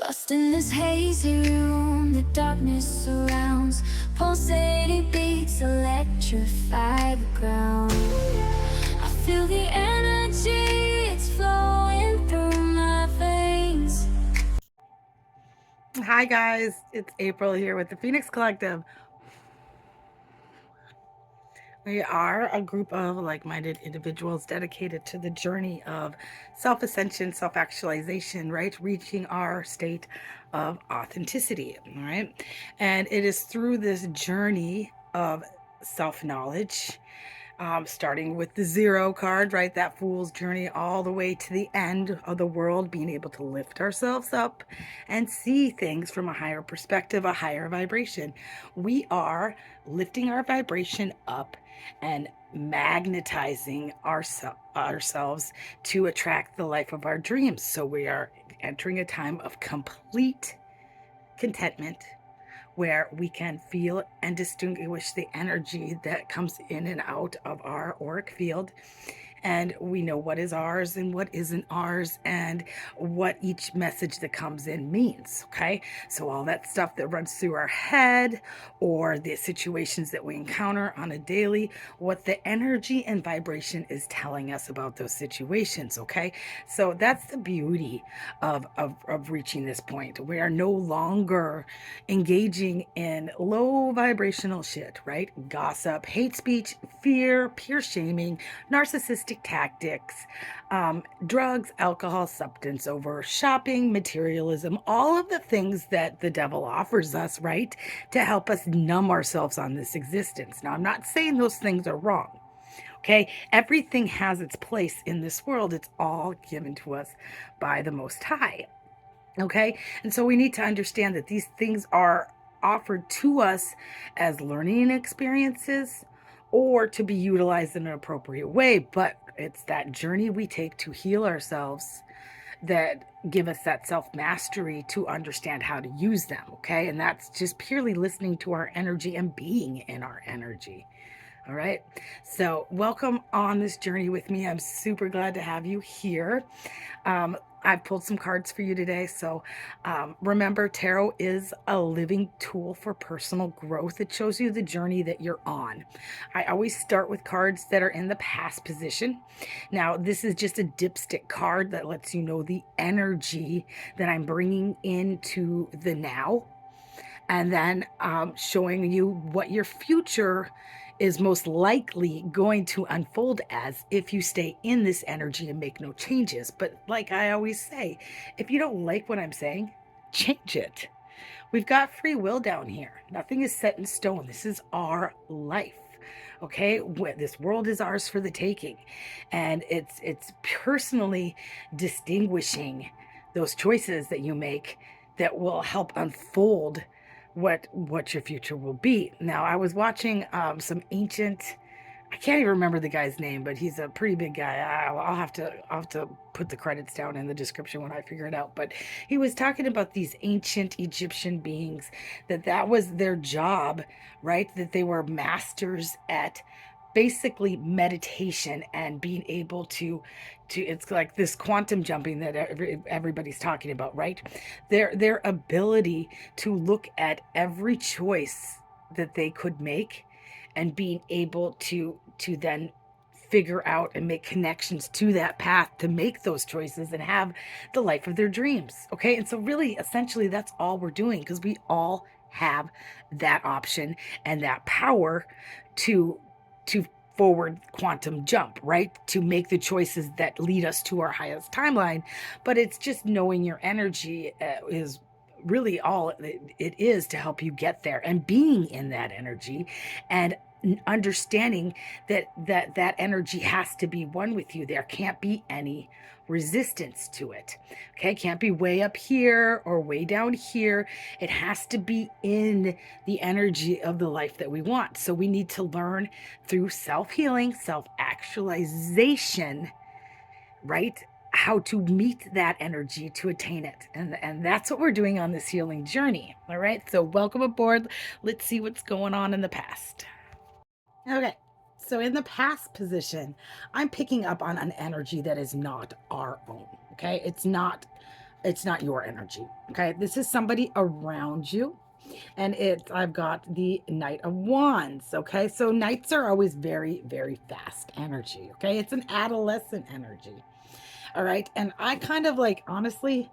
Lost in this hazy room, the darkness surrounds. Pulsating beats electrify the ground. I feel the energy, it's flowing through my veins. Hi guys, it's April here with the Phoenix Collective. We are a group of like-minded individuals dedicated to the journey of self-ascension, self-actualization, right? Reaching our state of authenticity, all right? And it is through this journey of self-knowledge, starting with the zero card, right? That fool's journey all the way to the end of the world, being able to lift ourselves up and see things from a higher perspective, a higher vibration. We are lifting our vibration up and magnetizing ourselves to attract the life of our dreams. So we are entering a time of complete contentment, where we can feel and distinguish the energy that comes in and out of our auric field. And we know what is ours and what isn't ours, and what each message that comes in means. Okay. So, all that stuff that runs through our head, or the situations that we encounter on a daily, what the energy and vibration is telling us about those situations. Okay. So, that's the beauty of reaching this point. We are no longer engaging in low vibrational shit, right? Gossip, hate speech, fear, peer shaming, narcissistic tactics, drugs, alcohol, substance over shopping, materialism, all of the things that the devil offers us, right? To help us numb ourselves on this existence. Now, I'm not saying those things are wrong. Okay, everything has its place in this world. It's all given to us by the Most High. Okay, and so we need to understand that these things are offered to us as learning experiences, or to be utilized in an appropriate way. But it's that journey we take to heal ourselves that give us that self mastery to understand how to use them. Okay, and that's just purely listening to our energy and being in our energy. All right. So, welcome on this journey with me. I'm super glad to have you here. I've pulled some cards for you today. So, remember, tarot is a living tool for personal growth. It shows you the journey that you're on. I always start with cards that are in the past position. Now, this is just a dipstick card that lets you know the energy that I'm bringing into the now, and then showing you what your future is most likely going to unfold as if you stay in this energy and make no changes. But like I always say, if you don't like what I'm saying, change it. We've got free will down here. Nothing is set in stone. This is our life. Okay, this world is ours for the taking, and it's personally distinguishing those choices that you make that will help unfold what your future will be. Now, I was watching some ancient, I can't even remember the guy's name, but he's a pretty big guy. I'll have to put the credits down in the description when I figure it out. But he was talking about these ancient Egyptian beings, that was their job, right? That they were masters at basically meditation and being able to it's like this quantum jumping that everybody's talking about, right? Their ability to look at every choice that they could make, and being able to then figure out and make connections to that path to make those choices and have the life of their dreams. Okay, and so really essentially that's all we're doing, because we all have that option and that power to forward quantum jump, right? To make the choices that lead us to our highest timeline. But it's just knowing your energy is really all it is to help you get there, and being in that energy and understanding that energy has to be one with you. There can't be any resistance to it. Okay, can't be way up here or way down here. It has to be in the energy of the life that we want. So we need to learn through self-healing, self-actualization, right? How to meet that energy to attain it. And that's what we're doing on this healing journey. All right. So welcome aboard. Let's see what's going on in the past. Okay. So in the past position, I'm picking up on an energy that is not our own. Okay. It's not it's not your energy. Okay, this is somebody around you. And I've got the Knight of Wands. Okay, so knights are always very, very fast energy. Okay, it's an adolescent energy. All right, and I kind of like, honestly,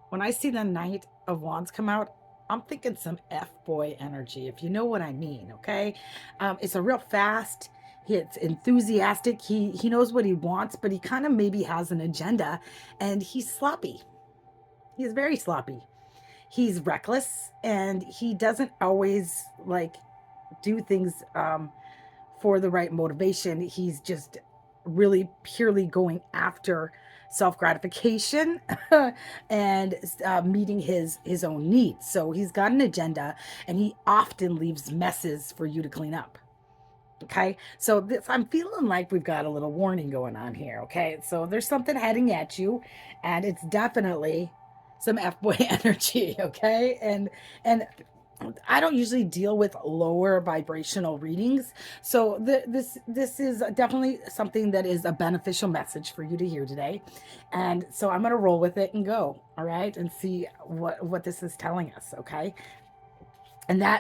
when I see the Knight of Wands come out, I'm thinking some F-boy energy, if you know what I mean. Okay, it's a real fast. It's enthusiastic. He knows what he wants, but he kind of maybe has an agenda, and he's sloppy. He's very sloppy. He's reckless, and he doesn't always like do things for the right motivation. He's just really purely going after self gratification and meeting his own needs. So he's got an agenda, and he often leaves messes for you to clean up. Okay, so I'm feeling like we've got a little warning going on here. Okay, so there's something heading at you, and it's definitely some F-boy energy. Okay, and I don't usually deal with lower vibrational readings, so this is definitely something that is a beneficial message for you to hear today, and so I'm gonna roll with it and go. All right, and see what this is telling us. Okay,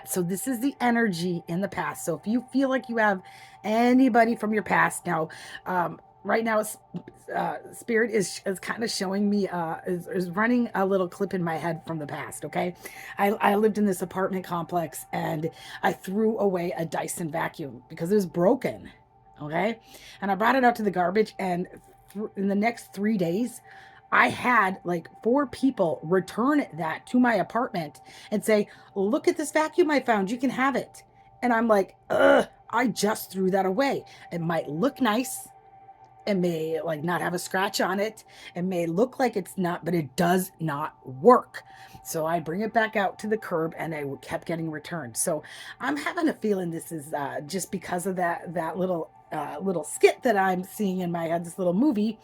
so this is the energy in the past. So if you feel like you have anybody from your past now, right now, Spirit is kind of showing me, is running a little clip in my head from the past. Okay. I lived in this apartment complex, and I threw away a Dyson vacuum because it was broken. Okay. And I brought it out to the garbage, and in the next 3 days, I had like 4 people return that to my apartment and say, "Look at this vacuum I found. You can have it." And I'm like, ugh, I just threw that away. It might look nice. It may like not have a scratch on it. It may look like it's not, but it does not work. So I bring it back out to the curb, and I kept getting returned. So I'm having a feeling this is just because of that little skit that I'm seeing in my head, this little movie,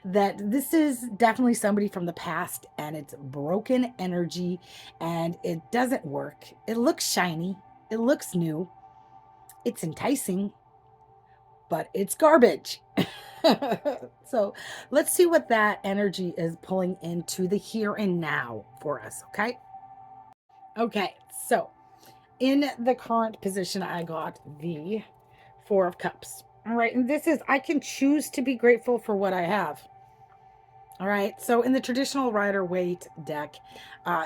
that this is definitely somebody from the past, and it's broken energy, and it doesn't work. It looks shiny, it looks new, it's enticing, but it's garbage. So let's see what that energy is pulling into the here and now for us. Okay, so in the current position, I got the Four of Cups. All right, and this is, I can choose to be grateful for what I have. All right, so in the traditional Rider-Waite deck,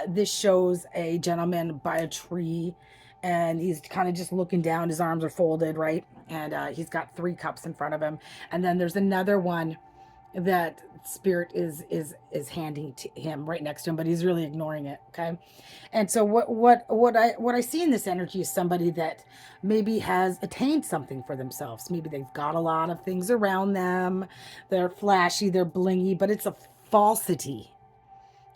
this shows a gentleman by a tree, and he's kind of just looking down. His arms are folded, right? And he's got 3 cups in front of him. And then there's another one that Spirit is handing to him right next to him, but he's really ignoring it. Okay, and so what I see in this energy is somebody that maybe has attained something for themselves. Maybe they've got a lot of things around them. They're flashy, they're blingy, but it's a falsity.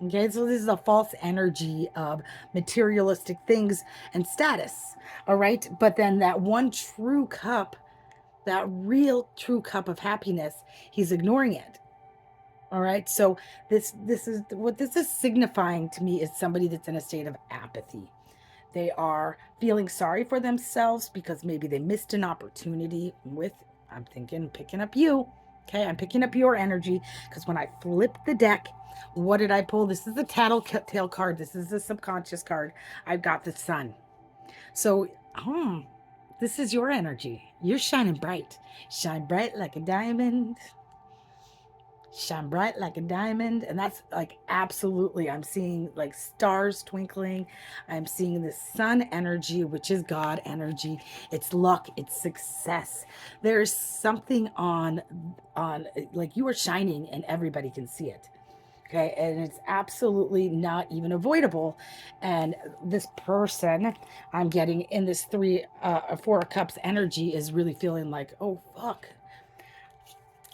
Okay, so this is a false energy of materialistic things and status. All right, but then that one true cup, that real true cup of happiness, he's ignoring it. All right, so this is what this is signifying to me, is somebody that's in a state of apathy. They are feeling sorry for themselves because maybe they missed an opportunity with, I'm thinking, picking up you. Okay, I'm picking up your energy, because when I flip the deck, what did I pull? This is the tattletale card. This is the subconscious card. I've got the Sun. So, this is your energy. You're shining bright. Shine bright like a diamond. Shine bright like a diamond. And that's like, absolutely, I'm seeing like stars twinkling. I'm seeing the Sun energy, which is God energy. It's luck, it's success. There's something on like, you are shining and everybody can see it. Okay, and it's absolutely not even avoidable. And this person I'm getting in this 4 cups energy is really feeling like, oh fuck,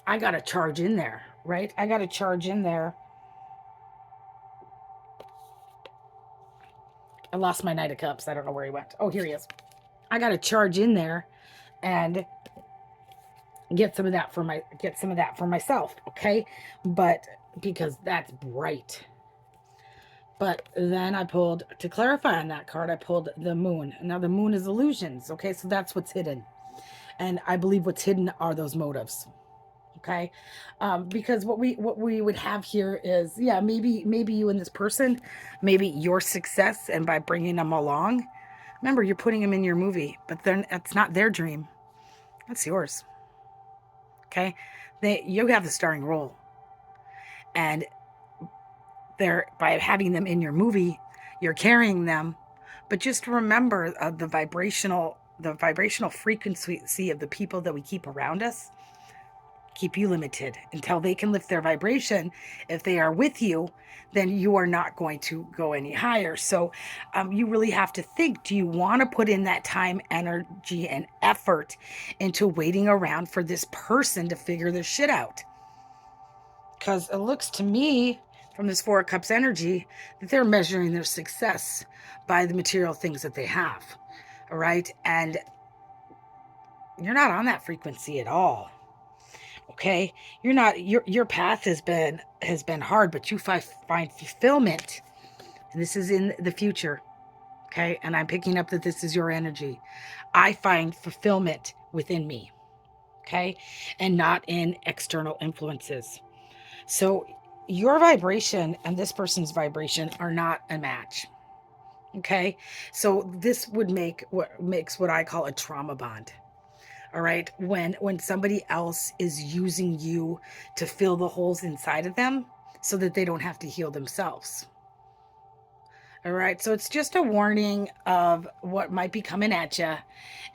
I gotta charge in there, right? I gotta charge in there. I lost my Knight of Cups. I don't know where he went. Oh, here he is. I gotta charge in there and get some of that for myself. Okay, but because that's bright. But then I pulled, to clarify on that card, I pulled the Moon. Now the Moon is illusions. Okay, so that's what's hidden. And I believe what's hidden are those motives. Okay. Because what we would have here is, yeah, maybe you and this person, maybe your success, and by bringing them along, remember, you're putting them in your movie, but then it's not their dream. That's yours. Okay. You have the starring role, and they're, by having them in your movie, you're carrying them. But just remember, the vibrational frequency of the people that we keep around us keep you limited until they can lift their vibration. If they are with you, then you are not going to go any higher. So you really have to think, do you want to put in that time, energy, and effort into waiting around for this person to figure this shit out? Because it looks to me from this Four of Cups energy that they're measuring their success by the material things that they have. All right. And you're not on that frequency at all. Okay. You're not, your path has been hard, but you find fulfillment. And this is in the future. Okay. And I'm picking up that this is your energy. I find fulfillment within me. Okay. And not in external influences. So your vibration and this person's vibration are not a match. Okay. So this would make what I call a trauma bond. All right. When somebody else is using you to fill the holes inside of them so that they don't have to heal themselves. All right. So it's just a warning of what might be coming at you,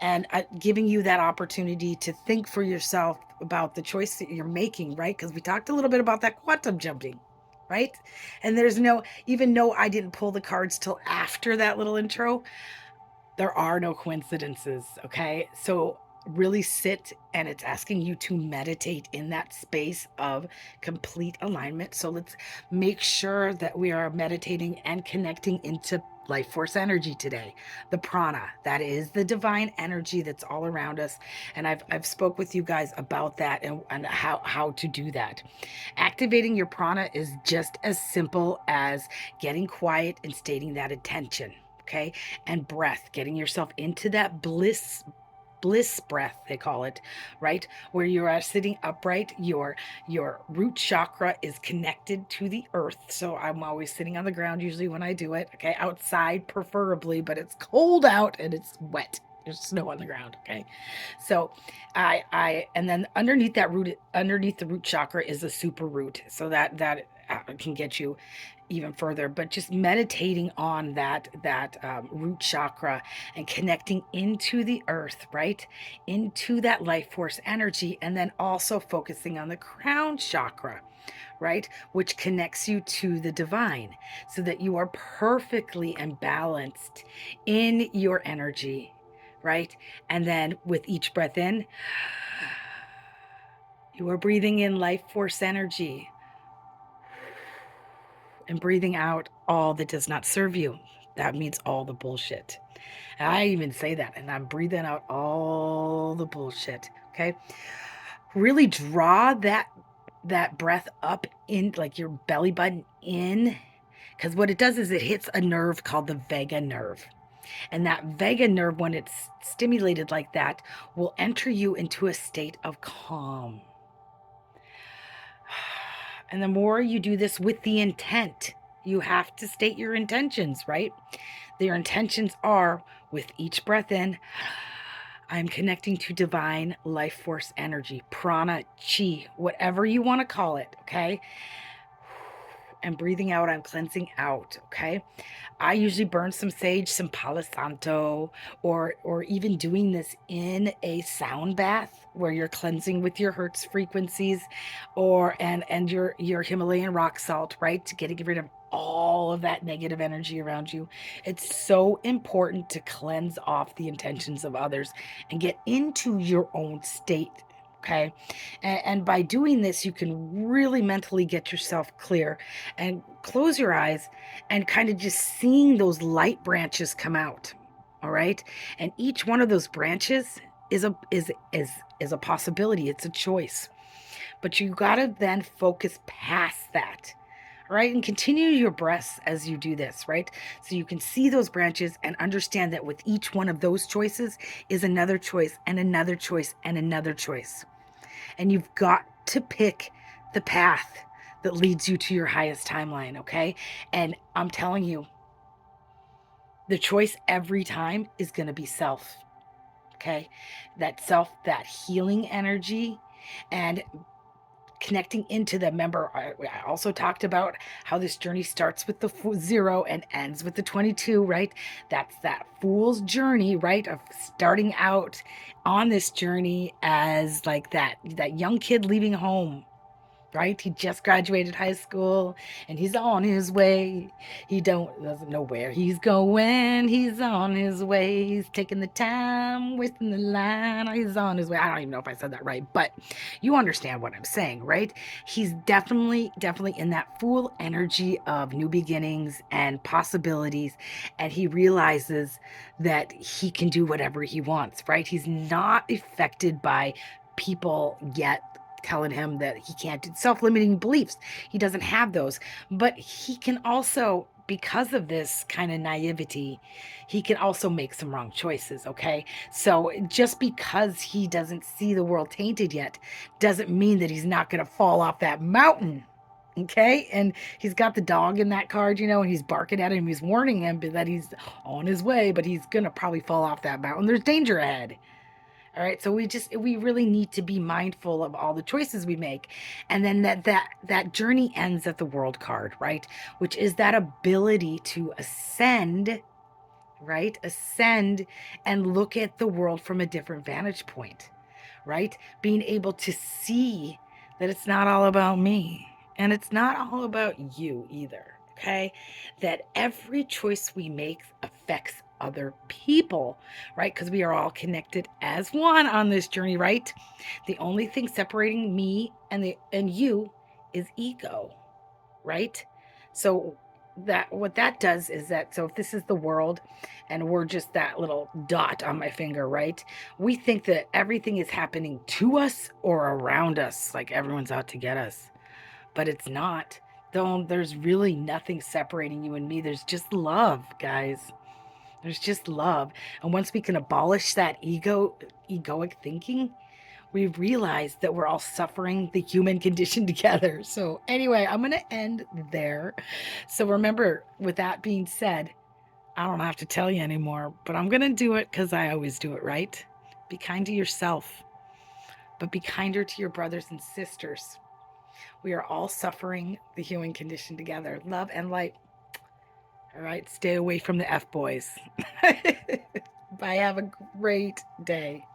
and giving you that opportunity to think for yourself about the choice that you're making, right? Because we talked a little bit about that quantum jumping, right? And there's no, even though I didn't pull the cards till after that little intro, there are no coincidences. Okay. So really sit, and it's asking you to meditate in that space of complete alignment. So let's make sure that we are meditating and connecting into life force energy today, the prana. That is the divine energy that's all around us, and I've spoke with you guys about that, and how to do that. Activating your prana is just as simple as getting quiet and stating that intention. Okay. And breath, getting yourself into that bliss breath, they call it, right? Where you are sitting upright, your root chakra is connected to the earth. So I'm always sitting on the ground usually when I do it. Okay. Outside preferably, but it's cold out and it's wet. There's snow on the ground. Okay. So and then underneath the root chakra is a super root. So that can get you even further. But just meditating on that root chakra and connecting into the earth, right? Into that life force energy. And then also focusing on the crown chakra, right? Which connects you to the divine, so that you are perfectly and balanced in your energy, right? And then with each breath in, you are breathing in life force energy, and breathing out all that does not serve you. That means all the bullshit. And I even say that, and I'm breathing out all the bullshit. Okay. Really draw that breath up in, like, your belly button in, because what it does is it hits a nerve called the vagus nerve. And that vagus nerve, when it's stimulated like that, will enter you into a state of calm. And the more you do this with the intent, you have to state your intentions, right? Your intentions are, with each breath in, I'm connecting to divine life force energy, prana, chi, whatever you want to call it, okay? And breathing out, I'm cleansing out, okay? I usually burn some sage, some Palo Santo, or even doing this in a sound bath where you're cleansing with your Hertz frequencies, and your Himalayan rock salt, right? To get rid of all of that negative energy around you. It's so important to cleanse off the intentions of others and get into your own state. Okay. And by doing this, you can really mentally get yourself clear and close your eyes and kind of just seeing those light branches come out. All right. And each one of those branches is a possibility. It's a choice. But you got to then focus past that. All right. And continue your breaths as you do this, right? So you can see those branches and understand that with each one of those choices is another choice and another choice and another choice. And you've got to pick the path that leads you to your highest timeline, okay? And I'm telling you, the choice every time is going to be self, okay? That self, that healing energy, and connecting into the member. I also talked about how this journey starts with the 0 and ends with the 22, right? That's that fool's journey, right? Of starting out on this journey as like that young kid leaving home, right? He just graduated high school and he's on his way. He doesn't know where he's going. He's on his way. He's taking the time, wasting the line. He's on his way. I don't even know if I said that right, but you understand what I'm saying, right? He's definitely in that full energy of new beginnings and possibilities, and he realizes that he can do whatever he wants, right? He's not affected by people yet telling him that he can't do self-limiting beliefs. He doesn't have those, but he can also, because of this kind of naivety, he can also make some wrong choices, okay? So just because he doesn't see the world tainted yet doesn't mean that he's not going to fall off that mountain. Okay, and he's got the dog in that card, and he's barking at him. He's warning him that he's on his way, but he's gonna probably fall off that mountain. There's danger ahead. All right, so we really need to be mindful of all the choices we make. And then that journey ends at the world card, right? Which is that ability to ascend, right? Ascend and look at the world from a different vantage point, right? Being able to see that it's not all about me and it's not all about you either, okay? That every choice we make affects other people, right? Because we are all connected as one on this journey, right? The only thing separating me and you is ego, right? So that what that does is that, so if this is the world and we're just that little dot on my finger, right? We think that everything is happening to us or around us, like everyone's out to get us, but it's not. Though there's really nothing separating you and me. There's just love, guys. There's just love. And once we can abolish that egoic thinking, we realize that we're all suffering the human condition together. So anyway, I'm going to end there. So remember, with that being said, I don't have to tell you anymore, but I'm going to do it because I always do it, right? Be kind to yourself, but be kinder to your brothers and sisters. We are all suffering the human condition together. Love and light. All right, stay away from the F boys. Bye. Have a great day.